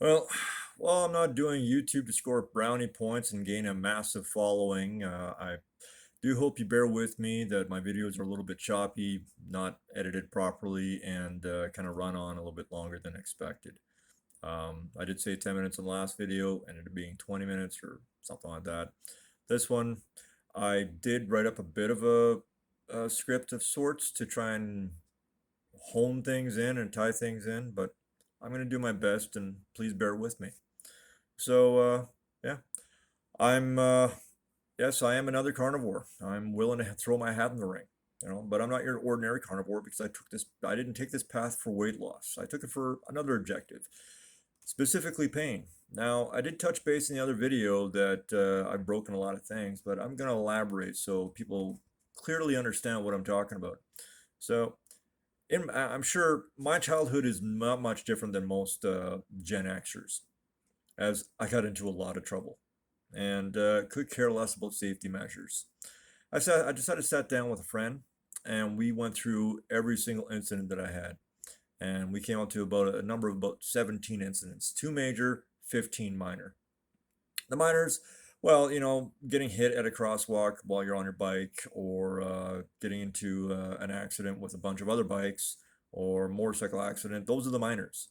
Well, while I'm not doing YouTube to score brownie points and gain a massive following, I do hope you bear with me that my videos are a little bit choppy, not edited properly, and kind of run on a little bit longer than expected. I did say 10 minutes in the last video, ended up being 20 minutes or something like that. This one, I did write up a bit of a script of sorts to try and hone things in and tie things in, but I'm going to do my best and please bear with me. So, yeah, I'm, yes, I am another carnivore. I'm willing to throw my hat in the ring, but I'm not your ordinary carnivore because I didn't take this path for weight loss. I took it for another objective, specifically pain. Now, I did touch base in the other video that I've broken a lot of things, but I'm going to elaborate so people clearly understand what I'm talking about. So, I'm sure my childhood is not much different than most Gen Xers, as I got into a lot of trouble and could care less about safety measures. I decided to sat down with a friend and we went through every single incident that I had. And we came up to about a number of about 17 incidents, two major, 15 minor. The minors, well, getting hit at a crosswalk while you're on your bike, or getting into an accident with a bunch of other bikes, or motorcycle accident. Those are the minors.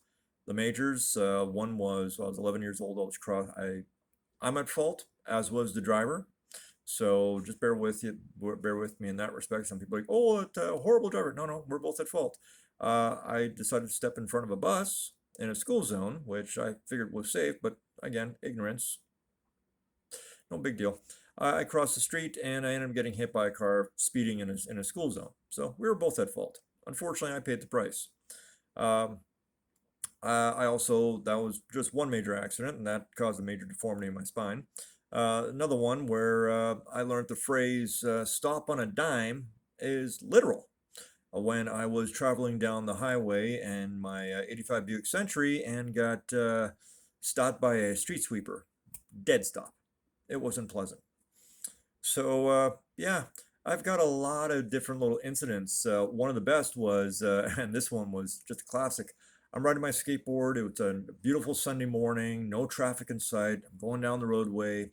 The majors, one was I was 11 years old. I'm at fault, as was the driver. So just bear with me in that respect. Some people are like, oh, it's a horrible driver. No, no, we're both at fault. I decided to step in front of a bus in a school zone, which I figured was safe, but again, ignorance, no big deal. I crossed the street and I ended up getting hit by a car speeding in a school zone. So we were both at fault. Unfortunately, I paid the price. Um, that was just one major accident, and that caused a major deformity in my spine. Another one where I learned the phrase stop on a dime is literal. When I was traveling down the highway in my 85 Buick Century and got stopped by a street sweeper. Dead stop. It wasn't pleasant. So, yeah, I've got a lot of different little incidents. One of the best was, and this one was just a classic. I'm riding my skateboard. It was a beautiful Sunday morning, no traffic in sight. I'm going down the roadway,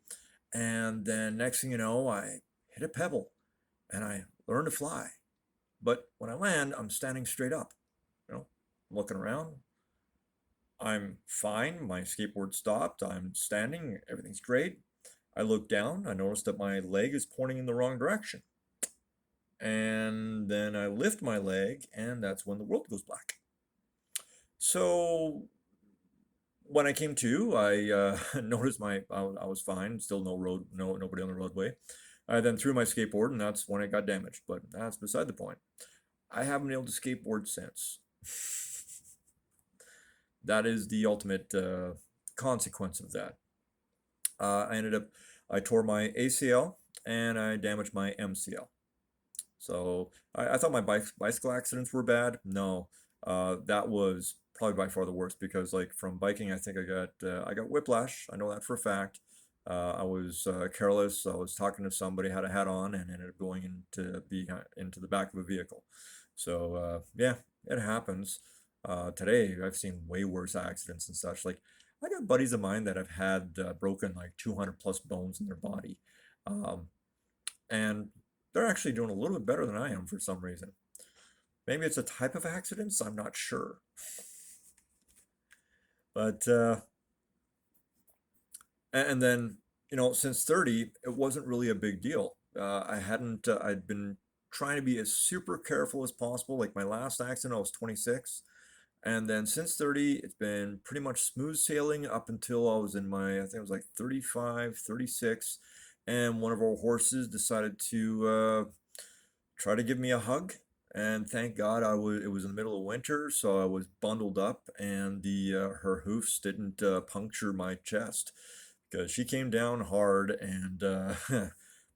and then next thing you know, I hit a pebble and I learned to fly. But when I land, I'm standing straight up, I'm looking around. I'm fine. My skateboard stopped. I'm standing. Everything's great. I look down. I notice that my leg is pointing in the wrong direction. And then I lift my leg, and that's when the world goes black. So when I came to, I noticed I was fine, still nobody on the roadway. I then threw my skateboard, and that's when it got damaged. But that's beside the point. I haven't been able to skateboard since. That is the ultimate consequence of that. I tore my ACL and I damaged my MCL. So I thought my bicycle accidents were bad. No, that was probably by far the worst because like from biking, I think I got whiplash. I know that for a fact. I was careless. I was talking to somebody, had a hat on, and ended up going into the back of a vehicle. So yeah, it happens. Today, I've seen way worse accidents and such. Like I got buddies of mine that have had broken like 200 plus bones in their body. Um, and they're actually doing a little bit better than I am for some reason. Maybe it's a type of accidents, I'm not sure. But and then since 30, it wasn't really a big deal. I'd been trying to be as super careful as possible. Like my last accident, I was 26. And then since 30, it's been pretty much smooth sailing up until I was in I think it was like 35, 36. And one of our horses decided to try to give me a hug. And thank God it was in the middle of winter, so I was bundled up, and the her hoofs didn't puncture my chest because she came down hard and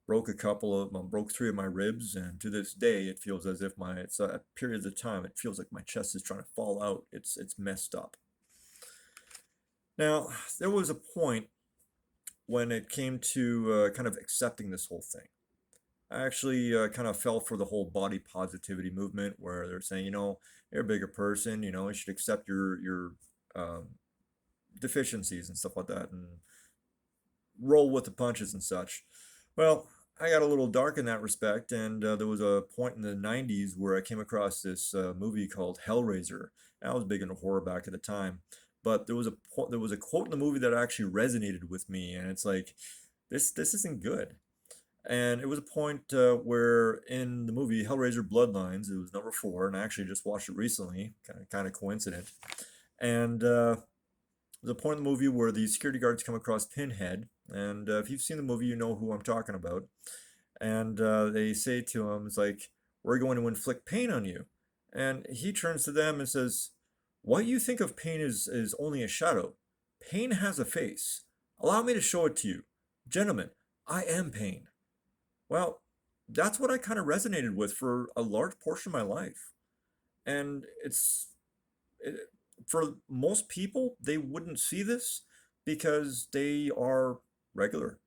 broke three of my ribs, and to this day it feels as if it's a period of time. It feels like my chest is trying to fall out. It's messed up. Now there was a point when it came to kind of accepting this whole thing. I actually kind of fell for the whole body positivity movement where they're saying, you're a bigger person, you should accept um, deficiencies and stuff like that, and roll with the punches and such. Well, I got a little dark in that respect, and there was a point in the 90s where I came across this movie called Hellraiser. I was big into horror back at the time, but there was a quote in the movie that actually resonated with me, and it's like, this isn't good. And it was a point where in the movie Hellraiser Bloodlines, it was number four, and I actually just watched it recently, kind of coincident. And there's a point in the movie where the security guards come across Pinhead, and if you've seen the movie, you know who I'm talking about. And they say to him, "It's like we're going to inflict pain on you," and he turns to them and says, "What you think of pain is only a shadow. Pain has a face. Allow me to show it to you, gentlemen. I am pain." Well, that's what I kind of resonated with for a large portion of my life. And it, for most people, they wouldn't see this because they are regular.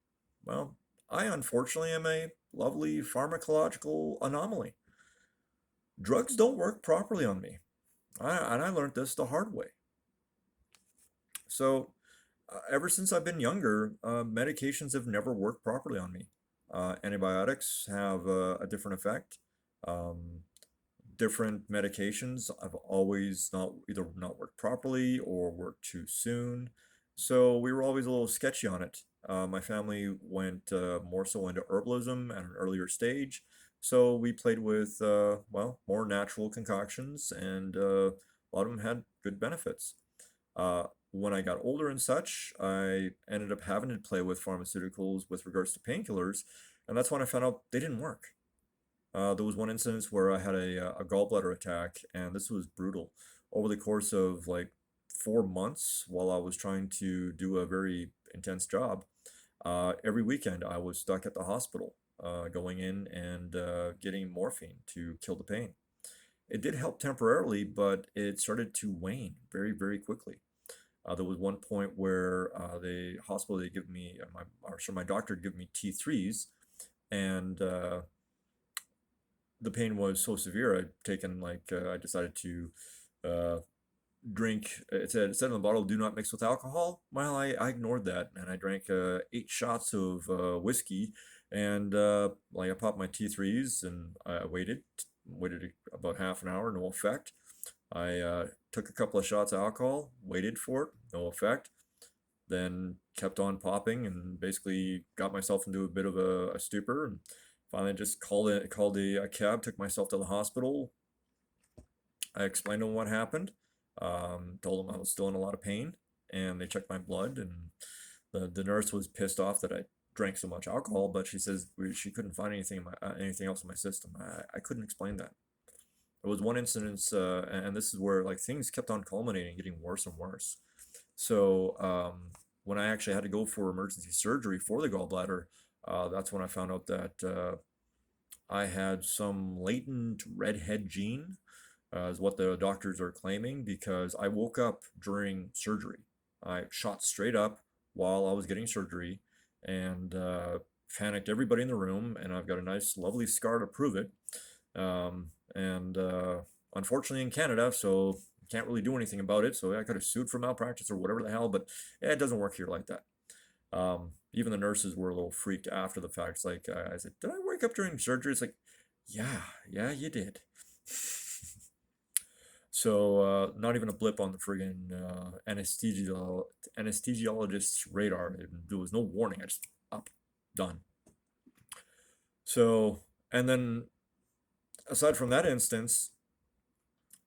Well, I unfortunately am a lovely pharmacological anomaly. Drugs don't work properly on me. And I learned this the hard way. So, ever since I've been younger, medications have never worked properly on me. Antibiotics have a different effect. Um, Different medications have always not either not worked properly or worked too soon. So we were always a little sketchy on it. My family went more so into herbalism at an earlier stage. So we played with, well, more natural concoctions, and a lot of them had good benefits. When I got older and such, I ended up having to play with pharmaceuticals with regards to painkillers, and that's when I found out they didn't work. There was one instance where I had a gallbladder attack, and this was brutal. Over the course of like 4 months, while I was trying to do a very intense job, every weekend I was stuck at the hospital, going in and getting morphine to kill the pain. It did help temporarily, but it started to wane very, very quickly. There was one point where the hospital they give me my doctor gave me T3s, and the pain was so severe. I'd taken I decided to uh, drink. It said on the bottle, "Do not mix with alcohol." Well, I ignored that, and I drank 8 shots of whiskey, and I popped my T3s, and I waited about half an hour, no effect. I took a couple of shots of alcohol, waited for it, no effect. Then kept on popping, and basically got myself into a bit of a stupor, and finally just called a cab, took myself to the hospital. I explained to them what happened, told them I was still in a lot of pain, and they checked my blood, and the nurse was pissed off that I drank so much alcohol, but she says she couldn't find anything else in my system. I couldn't explain that. There was one incident, and this is where like things kept on culminating, getting worse and worse. So when I actually had to go for emergency surgery for the gallbladder, that's when I found out that I had some latent redhead gene, is what the doctors are claiming, because I woke up during surgery. I shot straight up while I was getting surgery, and panicked everybody in the room, and I've got a nice, lovely scar to prove it. And unfortunately in Canada, so can't really do anything about it. So I could have sued for malpractice or whatever the hell, but yeah, it doesn't work here like that. Even the nurses were a little freaked after the fact. It's like, I said, "Did I wake up during surgery?" It's like, yeah, you did. So not even a blip on the friggin' anesthesiologist's radar. There was no warning. I just up, done. So, and then aside from that instance,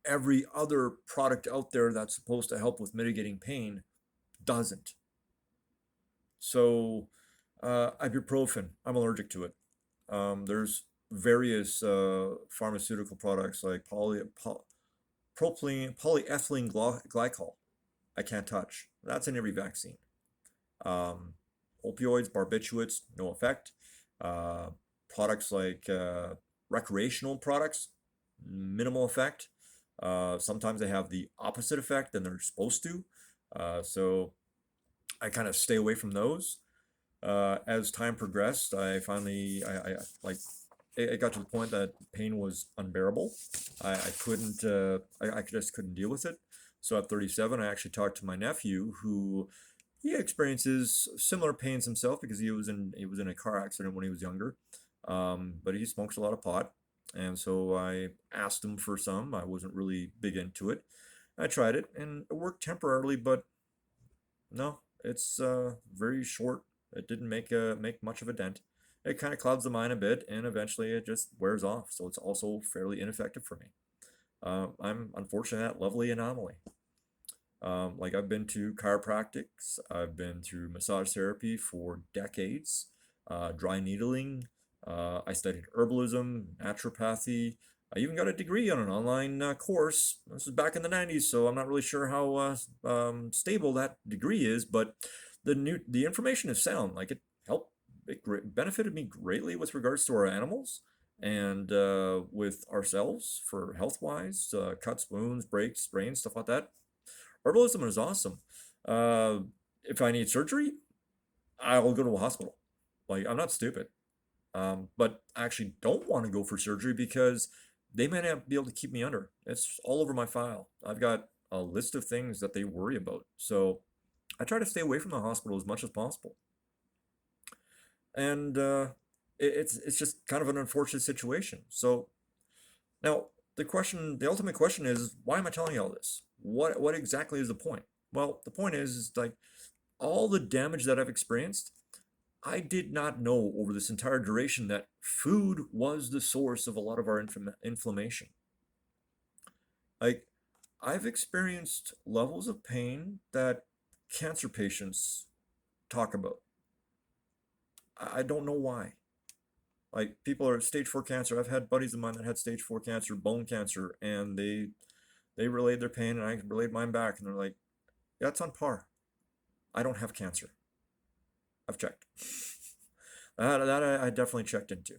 every other product out there that's supposed to help with mitigating pain doesn't. So, ibuprofen, I'm allergic to it. There's various pharmaceutical products like polyethylene glycol. I can't touch. That's in every vaccine. Um, Opioids, barbiturates, no effect. Uh, Products like recreational products, minimal effect. Sometimes they have the opposite effect than they're supposed to. So I kind of stay away from those. As time progressed, I finally, like, it got to the point that pain was unbearable. I couldn't, I just couldn't deal with it. So at 37, I actually talked to my nephew who he experiences similar pains himself because he was in a car accident when he was younger. But he smokes a lot of pot, and so I asked him for some. I wasn't really big into it. I tried it and it worked temporarily, but no, it's very short. It didn't make much of a dent. It kind of clouds the mind a bit, and eventually it just wears off. So it's also fairly ineffective for me. I'm unfortunately that lovely anomaly. Like I've been to chiropractics, I've been through massage therapy for decades, dry needling. I studied herbalism, naturopathy. I even got a degree on an online course. This is back in the 90s, so I'm not really sure how stable that degree is, but the information is sound. Like it helped, benefited me greatly with regards to our animals and with ourselves for health wise, cuts, wounds, breaks, sprains, stuff like that. Herbalism is awesome. Uh, if I need surgery, I'll go to a hospital. Like, I'm not stupid. But I actually don't want to go for surgery because they may not be able to keep me under. It's all over my file. I've got a list of things that they worry about. So I try to stay away from the hospital as much as possible. And it's just kind of an unfortunate situation. So now the ultimate question is, why am I telling you all this? What exactly is the point? Well, the point is like all the damage that I've experienced, I did not know over this entire duration that food was the source of a lot of our inflammation. Like, I've experienced levels of pain that cancer patients talk about. I don't know why. Like, people are at stage 4 cancer. I've had buddies of mine that had stage 4 cancer, bone cancer, and they relayed their pain, and I relayed mine back, and they're like, yeah, it's on par. I don't have cancer. I've checked. That I definitely checked into.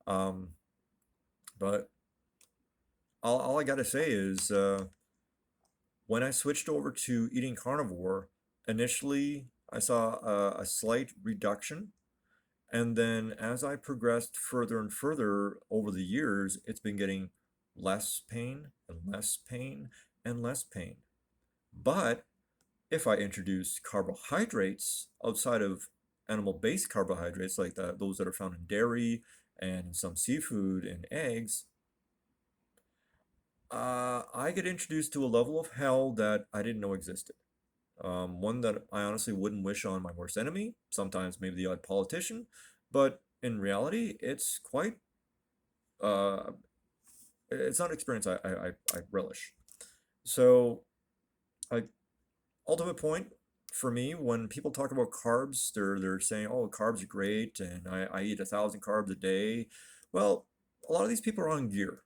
Um, but all I gotta say is when I switched over to eating carnivore, initially I saw a slight reduction. And then as I progressed further and further over the years, it's been getting less pain and less pain and less pain. But if I introduce carbohydrates outside of animal-based carbohydrates, like those that are found in dairy and some seafood and eggs, I get introduced to a level of hell that I didn't know existed. One that I honestly wouldn't wish on my worst enemy, sometimes maybe the odd politician, but in reality, uh, it's not an experience I relish. So, like, ultimate point for me, when people talk about carbs, they're saying, "Oh, carbs are great, and I eat 1,000 carbs a day." Well, a lot of these people are on gear.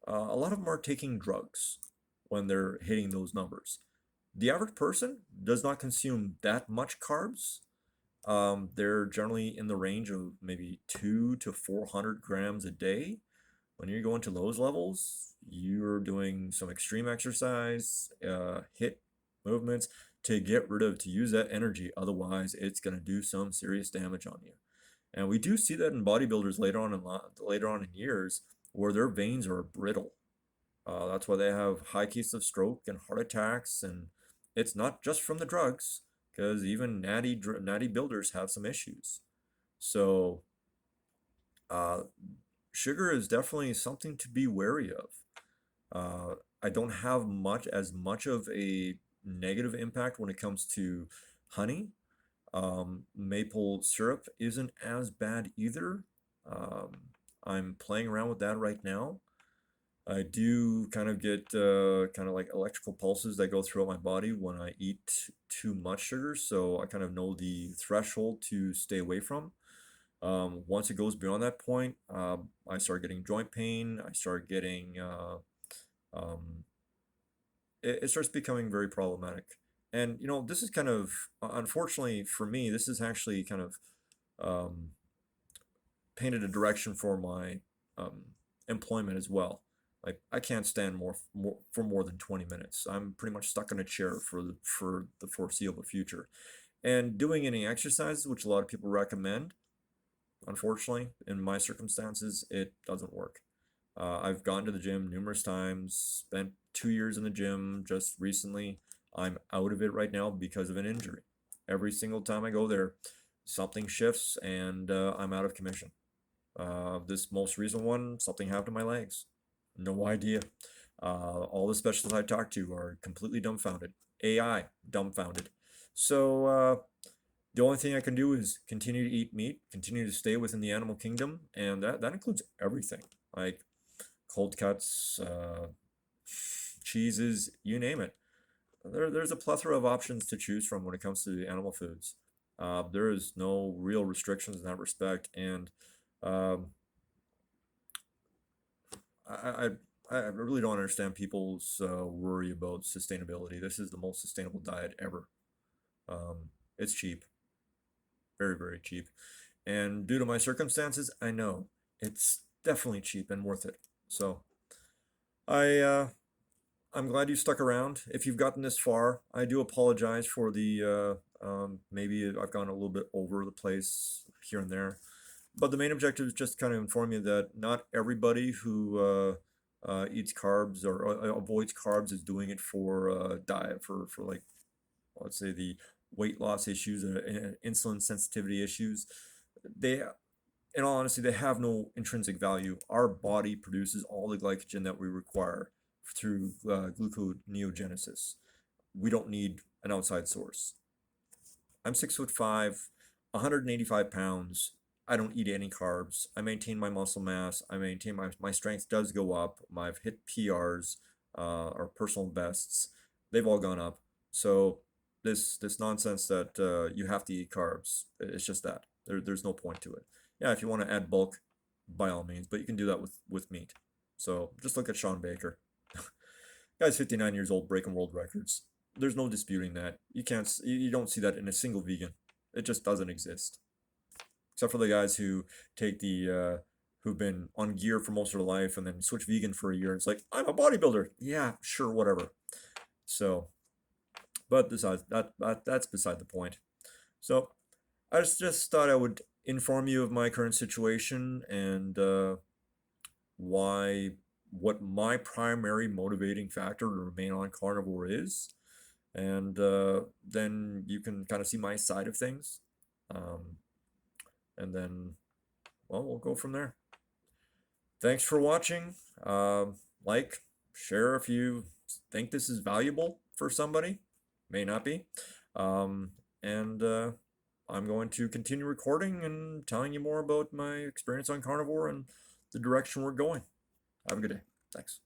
A lot of them are taking drugs when they're hitting those numbers. The average person does not consume that much carbs. They're generally in the range of maybe 2 to 400 grams a day. When you go into those levels, you're doing some extreme exercise, hit movements to use that energy. Otherwise, it's going to do some serious damage on you. And we do see that in bodybuilders later on in years where their veins are brittle. That's why they have high cases of stroke and heart attacks, and it's not just from the drugs, because even natty builders have some issues. So, uh, sugar is definitely something to be wary of. I don't have as much of a negative impact when it comes to honey. Maple syrup isn't as bad either. Um, I'm playing around with that right now. I do kind of get kind of like electrical pulses that go throughout my body when I eat too much sugar, so I kind of know the threshold to stay away from. Once it goes beyond that point, I start getting joint pain. I start getting um, it starts becoming very problematic. And this is kind of unfortunately for me, this is actually kind of um, painted a direction for my um, employment as well. Like I can't stand for more than 20 minutes. I'm pretty much stuck in a chair for the foreseeable future. And doing any exercises, which a lot of people recommend, unfortunately, in my circumstances, it doesn't work. I've gone to the gym numerous times, spent 2 years in the gym just recently. I'm out of it right now because of an injury. Every single time I go there, something shifts and I'm out of commission. This most recent one, something happened to my legs. No idea. All the specialists I talked to are completely dumbfounded. AI, dumbfounded. So the only thing I can do is continue to eat meat, continue to stay within the animal kingdom, and that includes everything, like cold cuts, cheeses, you name it. There's a plethora of options to choose from when it comes to the animal foods. There is no real restrictions in that respect, and um, I, I really don't understand people's worry about sustainability. This is the most sustainable diet ever. It's cheap, very, very cheap. And due to my circumstances, I know it's definitely cheap and worth it. So I I'm glad you stuck around. If you've gotten this far, I do apologize for the maybe I've gone a little bit over the place here and there. But the main objective is just kind of inform you that not everybody who eats carbs or avoids carbs is doing it for diet for like let's say the weight loss issues and insulin sensitivity issues. They, in all honesty, they have no intrinsic value. Our body produces all the glycogen that we require through gluconeogenesis. We don't need an outside source. I'm 6'5", 185 pounds. I don't eat any carbs. I maintain my muscle mass. I maintain my strength does go up. I've hit PRs or personal bests. They've all gone up. So this nonsense that you have to eat carbs, it's just that. There's no point to it. Yeah, if you want to add bulk, by all means, but you can do that with meat. So just look at Sean Baker. Guy's 59 years old, breaking world records. There's no disputing that. You don't see that in a single vegan. It just doesn't exist. Except for the guys who take who've been on gear for most of their life and then switch vegan for a year. It's like, I'm a bodybuilder. Yeah, sure, whatever. So, but besides that's beside the point. So, I just thought I would inform you of my current situation and why what my primary motivating factor to remain on carnivore is, and then you can kind of see my side of things, um, and then well, we'll go from there. Thanks for watching. Like, share if you think this is valuable for somebody. May not be. And I'm going to continue recording and telling you more about my experience on carnivore and the direction we're going. Have a good day. Thanks.